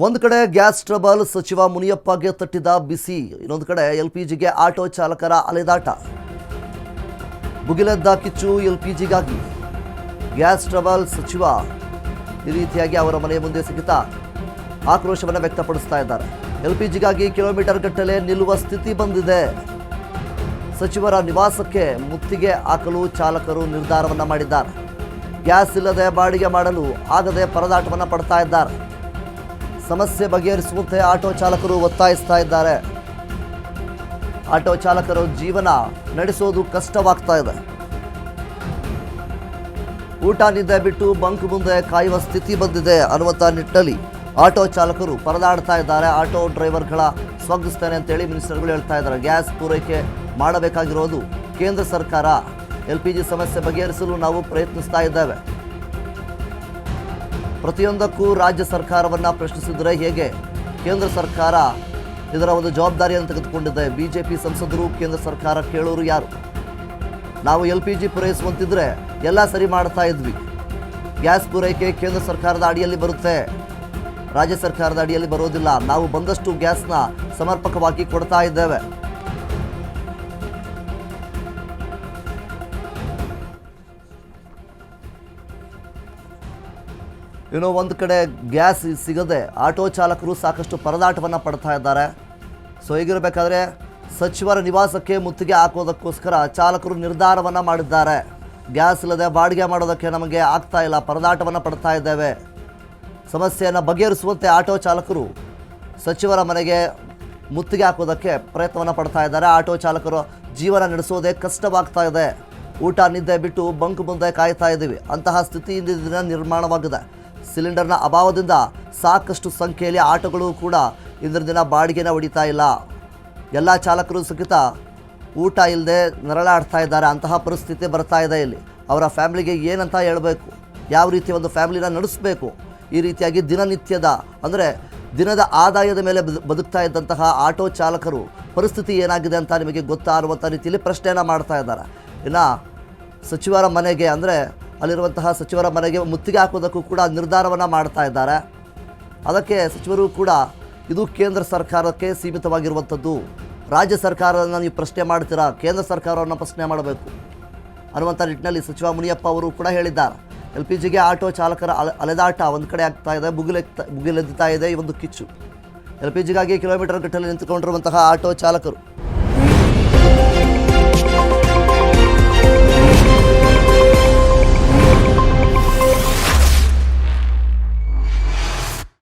ಒಂದು ಕಡೆ gas trouble ಸಚಿವ ಮುನಿಯಪ್ಪಗೆ ತಟ್ಟಿದ ಬಿಸಿ, ಇನ್ನೊಂದು ಕಡೆ ಎಲ್ಪಿಜಿಗೆ ಆಟೋ ಚಾಲಕರ ಅಲೆದಾಟ. ಭುಗಿಲೆದ್ದ ಕಿಚ್ಚು ಎಲ್ಪಿಜಿಗಾಗಿ. ಗ್ಯಾಸ್ ಟ್ರಬಲ್ ಸಚಿವ ಈ ರೀತಿಯಾಗಿ ಅವರ ಮನೆಯ ಮುಂದೆ ಸಿಗುತ್ತಾ ಆಕ್ರೋಶವನ್ನು ವ್ಯಕ್ತಪಡಿಸ್ತಾ ಇದ್ದಾರೆ. ಎಲ್ಪಿಜಿಗಾಗಿ ಕಿಲೋಮೀಟರ್ ಗಟ್ಟಲೆ ನಿಲ್ಲುವ ಸ್ಥಿತಿ ಬಂದಿದೆ. ಸಚಿವರ ನಿವಾಸಕ್ಕೆ ಮುತ್ತಿಗೆ ಹಾಕಲು ಚಾಲಕರು ನಿರ್ಧಾರವನ್ನು ಮಾಡಿದ್ದಾರೆ. ಗ್ಯಾಸ್ ಇಲ್ಲದೆ ಬಾಡಿಗೆ ಮಾಡಲು ಆಗದೆ ಪರದಾಟವನ್ನು ಪಡ್ತಾ ಇದ್ದಾರೆ. ಸಮಸ್ಯೆ ಬಗೆಹರಿಸುವಂತೆ ಆಟೋ ಚಾಲಕರು ಒತ್ತಾಯಿಸ್ತಾ ಇದ್ದಾರೆ. ಆಟೋ ಚಾಲಕರು ಜೀವನ ನಡೆಸೋದು ಕಷ್ಟವಾಗ್ತಾ ಇದೆ. ಊಟ ನಿದ್ದೆ ಬಿಟ್ಟು ಬಂಕ್ ಮುಂದೆ ಕಾಯುವ ಸ್ಥಿತಿ ಬಂದಿದೆ ಅನ್ನುವಂಥ ನಿಟ್ಟಿನಲ್ಲಿ ಆಟೋ ಚಾಲಕರು ಪರದಾಡ್ತಾ ಇದ್ದಾರೆ. ಆಟೋ ಡ್ರೈವರ್ಗಳ ಸ್ವಾಗತಿಸ್ತೇನೆ ಅಂತೇಳಿ ಮಿನಿಸ್ಟರ್ಗಳು ಹೇಳ್ತಾ ಇದ್ದಾರೆ. ಗ್ಯಾಸ್ ಪೂರೈಕೆ ಮಾಡಬೇಕಾಗಿರೋದು ಕೇಂದ್ರ ಸರ್ಕಾರ. LPG ಸಮಸ್ಯೆ ಬಗೆಹರಿಸಲು ನಾವು ಪ್ರಯತ್ನಿಸ್ತಾ ಇದ್ದೇವೆ. ಪ್ರತಿಯೊಂದಕ್ಕೂ ರಾಜ್ಯ ಸರ್ಕಾರವನ್ನು ಪ್ರಶ್ನಿಸಿದರೆ ಹೇಗೆ? ಕೇಂದ್ರ ಸರ್ಕಾರ ಇದರ ಒಂದು ಜವಾಬ್ದಾರಿಯನ್ನು ತೆಗೆದುಕೊಂಡಿದೆ. BJP ಸಂಸದರು ಕೇಂದ್ರ ಸರ್ಕಾರ ಕೇಳೋರು ಯಾರು? ನಾವು LPG ಪೂರೈಸುವಂತಿದ್ರೆ ಎಲ್ಲ ಸರಿ ಮಾಡ್ತಾ ಇದ್ವಿ. ಗ್ಯಾಸ್ ಪೂರೈಕೆ ಕೇಂದ್ರ ಸರ್ಕಾರದ ಅಡಿಯಲ್ಲಿ ಬರುತ್ತೆ, ರಾಜ್ಯ ಸರ್ಕಾರದ ಅಡಿಯಲ್ಲಿ ಬರೋದಿಲ್ಲ. ನಾವು ಬಂದಷ್ಟು ಗ್ಯಾಸ್ನ ಸಮರ್ಪಕವಾಗಿ ಕೊಡ್ತಾ ಇದ್ದೇವೆ. ಇನ್ನು ಒಂದು ಕಡೆ ಗ್ಯಾಸ್ ಸಿಗದೆ ಆಟೋ ಚಾಲಕರು ಸಾಕಷ್ಟು ಪರದಾಟವನ್ನು ಪಡ್ತಾ ಇದ್ದಾರೆ. ಸೊ ಹೀಗಿರಬೇಕಾದ್ರೆ ಸಚಿವರ ನಿವಾಸಕ್ಕೆ ಮುತ್ತಿಗೆ ಹಾಕೋದಕ್ಕೋಸ್ಕರ ಚಾಲಕರು ನಿರ್ಧಾರವನ್ನು ಮಾಡಿದ್ದಾರೆ. ಗ್ಯಾಸ್ ಇಲ್ಲದೆ ಬಾಡಿಗೆ ಮಾಡೋದಕ್ಕೆ ನಮಗೆ ಆಗ್ತಾ ಇಲ್ಲ, ಪರದಾಟವನ್ನು ಪಡ್ತಾ ಇದ್ದೇವೆ. ಸಮಸ್ಯೆಯನ್ನು ಬಗೆಹರಿಸುವಂತೆ ಆಟೋ ಚಾಲಕರು ಸಚಿವರ ಮನೆಗೆ ಮುತ್ತಿಗೆ ಹಾಕೋದಕ್ಕೆ ಪ್ರಯತ್ನವನ್ನು ಪಡ್ತಾ ಇದ್ದಾರೆ. ಆಟೋ ಚಾಲಕರು ಜೀವನ ನಡೆಸೋದೇ ಕಷ್ಟವಾಗ್ತಾ ಇದೆ. ಊಟ ನಿದ್ದೆ ಬಿಟ್ಟು ಬಂಕ್ ಮುಂದೆ ಕಾಯ್ತಾ ಇದ್ದೀವಿ. ಅಂತಹ ಸ್ಥಿತಿ ಇಂದಿನ ದಿನ ನಿರ್ಮಾಣವಾಗಿದೆ. ಸಿಲಿಂಡರ್ನ ಅಭಾವದಿಂದ ಸಾಕಷ್ಟು ಸಂಖ್ಯೆಯಲ್ಲಿ ಆಟೋಗಳು ಕೂಡ ಇಂದಿನ ದಿನ ಬಾಡಿಗೆನ ಹೊಡಿತಾ ಇಲ್ಲ. ಎಲ್ಲ ಚಾಲಕರು ಸಹಿತ ಊಟ ಇಲ್ಲದೆ ನರಳಾಡ್ತಾ ಇದ್ದಾರೆ. ಅಂತಹ ಪರಿಸ್ಥಿತಿ ಬರ್ತಾ ಇದೆ. ಇಲ್ಲಿ ಅವರ ಫ್ಯಾಮಿಲಿಗೆ ಏನಂತ ಹೇಳಬೇಕು, ಯಾವ ರೀತಿ ಒಂದು ಫ್ಯಾಮಿಲಿನ ನಡೆಸಬೇಕು, ಈ ರೀತಿಯಾಗಿ ದಿನನಿತ್ಯದ ಅಂದರೆ ದಿನದ ಆದಾಯದ ಮೇಲೆ ಬದುಕ್ತಾ ಇದ್ದಂತಹ ಆಟೋ ಚಾಲಕರು ಪರಿಸ್ಥಿತಿ ಏನಾಗಿದೆ ಅಂತ ನಿಮಗೆ ಗೊತ್ತಾ ಅನ್ನುವಂಥ ರೀತಿಯಲ್ಲಿ ಪ್ರಶ್ನೆಯನ್ನು ಮಾಡ್ತಾ ಇದ್ದಾರೆ. ಇನ್ನು ಸಚಿವರ ಮನೆಗೆ ಅಂದರೆ ಅಲ್ಲಿರುವಂತಹ ಸಚಿವರ ಮನೆಗೆ ಮುತ್ತಿಗೆ ಹಾಕೋದಕ್ಕೂ ಕೂಡ ನಿರ್ಧಾರವನ್ನು ಮಾಡ್ತಾ ಇದ್ದಾರೆ. ಅದಕ್ಕೆ ಸಚಿವರು ಕೂಡ ಇದು ಕೇಂದ್ರ ಸರ್ಕಾರಕ್ಕೆ ಸೀಮಿತವಾಗಿರುವಂಥದ್ದು. ರಾಜ್ಯ ಸರ್ಕಾರವನ್ನು ನೀವು ಪ್ರಶ್ನೆ ಮಾಡ್ತೀರಾ, ಕೇಂದ್ರ ಸರ್ಕಾರವನ್ನು ಪ್ರಶ್ನೆ ಮಾಡಬೇಕು ಅನ್ನುವಂಥ ನಿಟ್ಟಿನಲ್ಲಿ ಸಚಿವ ಮುನಿಯಪ್ಪ ಅವರು ಕೂಡ ಹೇಳಿದ್ದಾರೆ. LPGಗೆ ಆಟೋ ಚಾಲಕರ ಅಲೆದಾಟ ಒಂದು ಕಡೆ ಆಗ್ತಾ ಇದೆ, ಭುಗಿಲೆದ್ದುತ್ತಾ ಇದೆ ಈ ಒಂದು ಕಿಚ್ಚು. LPGಗಾಗಿ ಕಿಲೋಮೀಟರ್ ಗಟ್ಟಲೆ ನಿಂತುಕೊಂಡಿರುವಂತಹ ಆಟೋ ಚಾಲಕರು